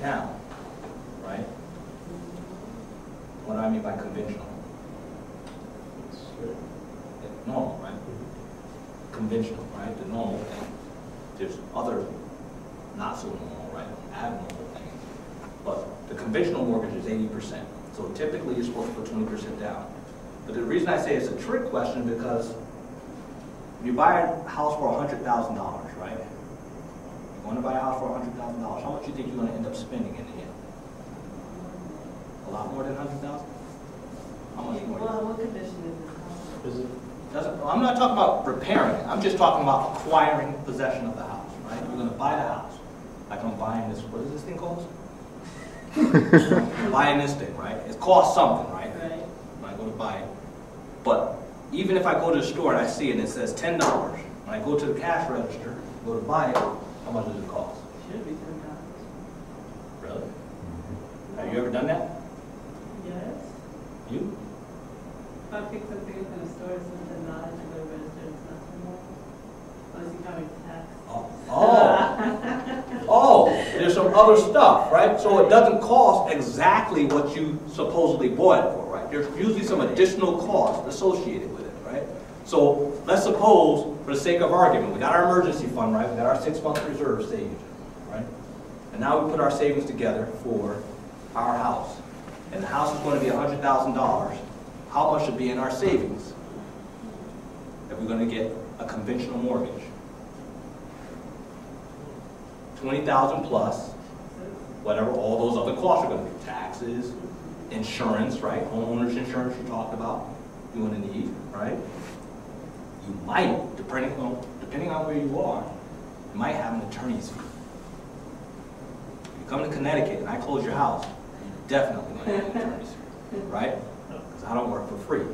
down, right? What do I mean by conventional? Normal, right? Conventional, right? The normal thing. There's other not so normal, right? Abnormal things. But the conventional mortgage is 80%. So typically you're supposed to put 20% down. But the reason I say it's a trick question because you buy a house for $100,000, right? You want to buy a house for $100,000. How much do you think you're going to end up spending in the end? A lot more than $100,000? How much more? Well, what condition is this house? I'm not talking about repairing it. I'm just talking about acquiring possession of the house, right? You're going to buy the house. Like I'm buying this, what is this thing called? I'm buying this thing, right? It costs something, right? Right. When I go to buy it. But even if I go to the store and I see it and it says $10, when I go to the cash register, go to buy it, how much does it cost? Should be $10. Really? Have you ever done that? Yes. You? If I pick something up in a store, it's $10, I go to register, it's not $10. Unless you cover tax. Oh, there's some other stuff, right? So it doesn't cost exactly what you supposedly bought it for, right? There's usually some additional cost associated with it, right? So let's suppose, for the sake of argument, we got our emergency fund, right? We got our 6-month reserve saved, right? And now we put our savings together for our house. And the house is going to be $100,000. How much should be in our savings if we're going to get a conventional mortgage? $20,000 plus whatever all those other costs are going to be. Taxes, insurance, right? Homeowner's insurance you talked about you're going to need, right? You might, depending on where you are, you might have an attorney's fee. If you come to Connecticut and I close your house, you definitely going to have an attorney's fee, right? Because I don't work for free.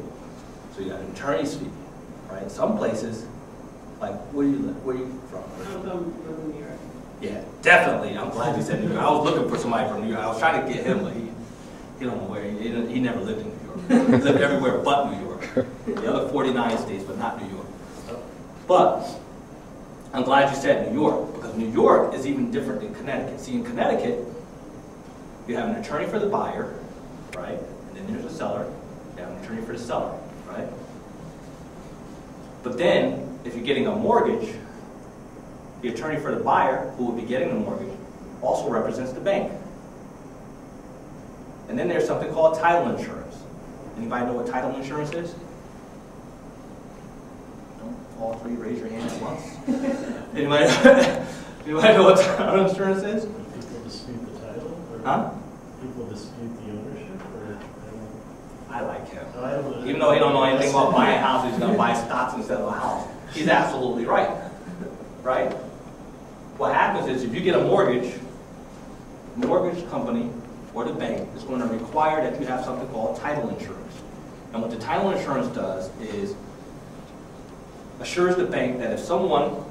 So you got an attorney's fee, right? Some places, like where do you live? Where are you from? I'm from New York. Yeah, definitely. I'm glad you said New York. I was looking for somebody from New York. I was trying to get him, but he don't know where. He never lived in New York. He lived everywhere but New York. The other 49 states, but not New York. But I'm glad you said New York, because New York is even different than Connecticut. See, in Connecticut, you have an attorney for the buyer, right? And then there's a seller. You have an attorney for the seller, right? But then, if you're getting a mortgage, the attorney for the buyer, who will be getting the mortgage, also represents the bank. And then there's something called title insurance. Anybody know what title insurance is? No? All three, raise your hand at once. Anybody know what title insurance is? People dispute the title? Or huh? People dispute the ownership? Or I like him. No, even though he don't know anything about buying houses, he's going to buy stocks instead of a house. He's absolutely right. Right? What happens is if you get a mortgage, the mortgage company or the bank is going to require that you have something called title insurance. And what the title insurance does is assures the bank that if someone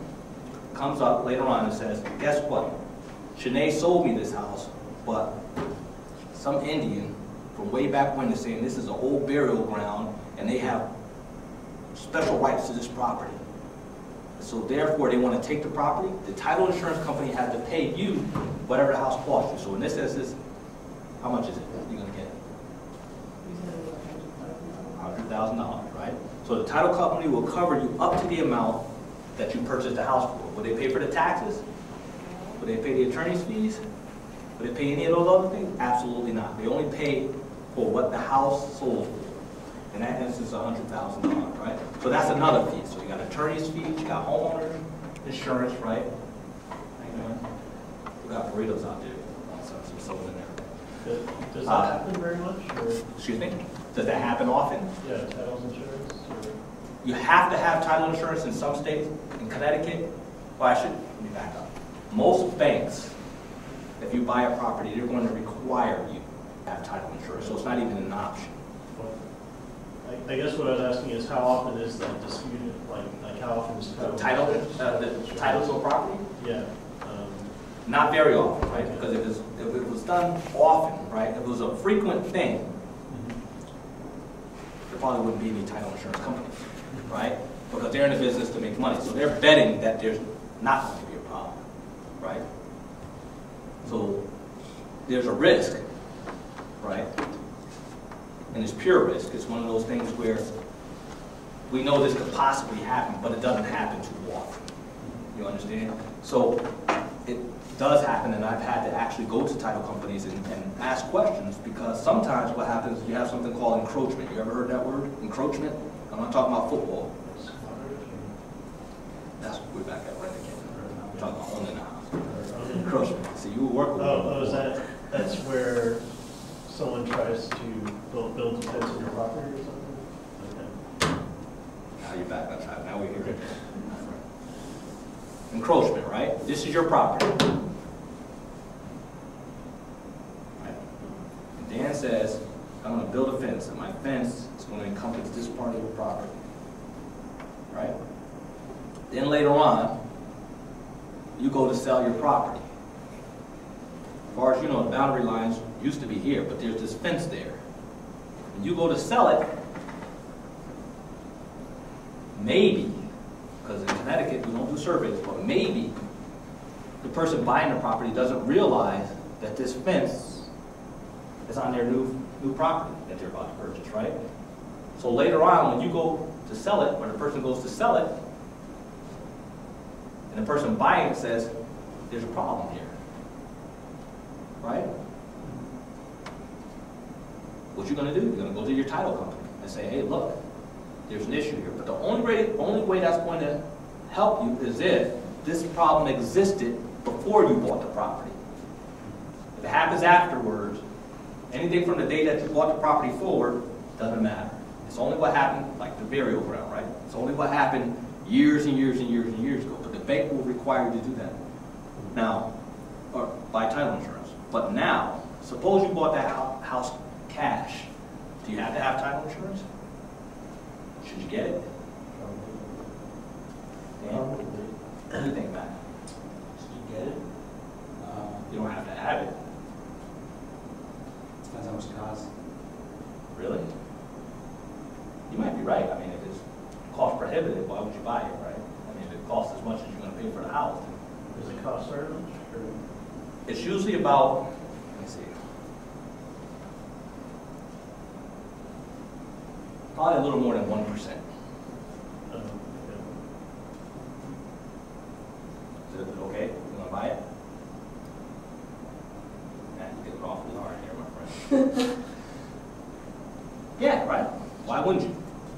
comes up later on and says, guess what? Shanae sold me this house, but some Indian from way back when is saying this is an old burial ground and they have special rights to this property. So therefore, they want to take the property. The title insurance company has to pay you whatever the house costs you. So in this instance, how much is it you're going to get? $100,000, right? So the title company will cover you up to the amount that you purchased the house for. Will they pay for the taxes? Will they pay the attorney's fees? Will they pay any of those other things? Absolutely not. They only pay for what the house sold for. In that instance, $100,000, right? So that's another fee. So you got attorney's fees, you got homeowner insurance, right? We got burritos out there. Some soda in there. Does that happen very much? Or? Excuse me? Does that happen often? Yeah, title insurance? Or? You have to have title insurance in some states. In Connecticut, well, let me back up. Most banks, if you buy a property, they're going to require you to have title insurance. So it's not even an option. I guess what I was asking is how often is that disputed? Like how often is the title to a property? Yeah. Not very often, right? Because if it was done often, right? If it was a frequent thing, there probably wouldn't be any title insurance companies, right? Because they're in the business to make money, so they're betting that there's not going to be a problem, right? So there's a risk, right? And it's pure risk. It's one of those things where we know this could possibly happen, but it doesn't happen too often. You understand? So it does happen, and I've had to actually go to title companies and ask questions, because sometimes what happens is you have something called encroachment. You ever heard that word? Encroachment? I'm not talking about football. That's what we're back at right again. I'm talking about owning the house. Encroachment. So you were working with that's where someone tries to build a fence on your property or something? Okay. Now you're back on track. Now we're here. Encroachment, right? This is your property. Right? And Dan says, I'm going to build a fence, and my fence is going to encompass this part of your property. Right? Then later on, you go to sell your property. As far as you know, the boundary lines used to be here, but there's this fence there. And you go to sell it, maybe, because in Connecticut we don't do surveys, but maybe the person buying the property doesn't realize that this fence is on their new property that they're about to purchase, right? So later on, when you go to sell it, when the person goes to sell it, and the person buying it says, there's a problem here, right? What you're going to do, you're going to go to your title company and say, hey, look, there's an issue here. But the only way that's going to help you is if this problem existed before you bought the property. If it happens afterwards, anything from the day that you bought the property forward doesn't matter. It's only what happened, like the burial ground, right? It's only what happened years and years and years and years ago. But the bank will require you to do that now, or buy title insurance. But now, suppose you bought that house cash. Do you have to have title insurance? Should you get it? Dan? What do you think, Matt? Should you get it? You don't have to have it. Depends how much it costs. Really? You might be right. I mean, if it's cost prohibitive, why would you buy it, right? I mean, if it costs as much as you're going to pay for the house. Does it cost very much? Or? It's usually about, let me see, probably a little more than 1%. Okay. Is it okay? You want to buy it? Man, you get it awfully hard here, my friend. Yeah, right? Why wouldn't you?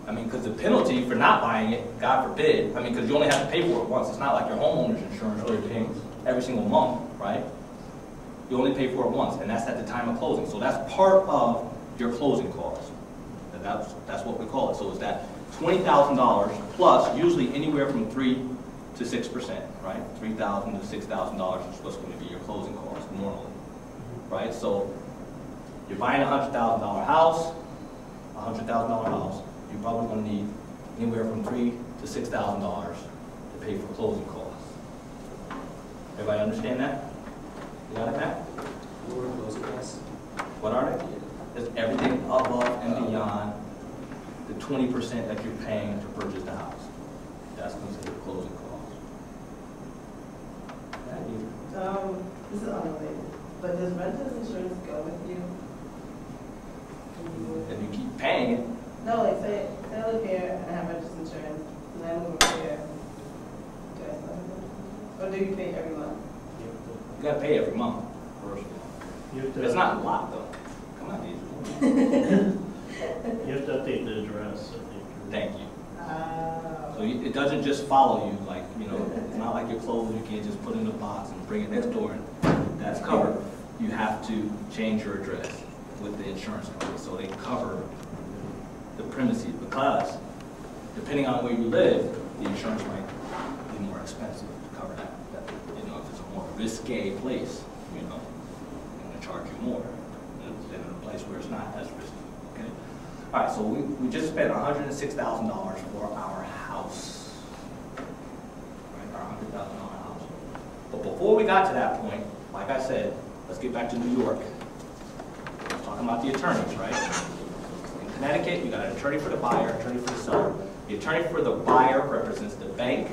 I mean, because the penalty for not buying it, God forbid, I mean, because you only have to pay for it once. It's not like your homeowner's insurance where you're paying every single month, right? You only pay for it once, and that's at the time of closing. So that's part of your closing costs. And that's what we call it. So it's that $20,000 plus usually anywhere from 3 to 6%, right? $3,000 to $6,000 is what's going to be your closing costs normally, right? So you're buying a $100,000 house, you're probably going to need anywhere from $3,000 to $6,000 to pay for closing costs. Everybody understand that? You got it, Matt? What are closing costs? What are they? It's everything above and beyond the 20% that you're paying to purchase the house. That's considered closing costs. This is unrelated, but does renter's insurance go with you? If you keep paying it, No, like say I live here and I have renter's insurance, and I move over here. Do I still have renter's insurance? Or do you pay every month? you got to pay every month. First of all. It's not a lot, though. Come on, You have to update the address, I think. Thank you. So it doesn't just follow you, like, you know, it's not like your clothes you can't just put in the box and bring it next door and that's covered. You have to change your address with the insurance company so they cover the premises, because depending on where you live, the insurance might be more expensive to cover that. You know, if it's a more risque place, you know, they're going to charge you more than in a place where it's not as risky. Okay. All right, so we just spent $106,000 for our house, right? Our $100,000 house. But before we got to that point, like I said, let's get back to New York. I was talking about the attorneys, right? In Connecticut, you got an attorney for the buyer, attorney for the seller. The attorney for the buyer represents the bank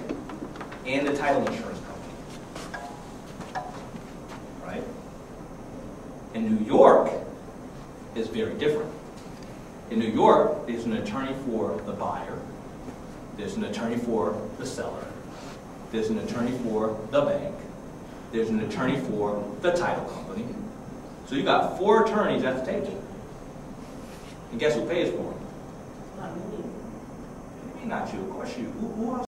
and the title insurance company, right? In New York, it's very different. In New York, there's an attorney for the buyer, there's an attorney for the seller, there's an attorney for the bank, there's an attorney for the title company. So you got 4 attorneys at the table. And guess who pays for them? Not me. Maybe not you, of course you. Who else?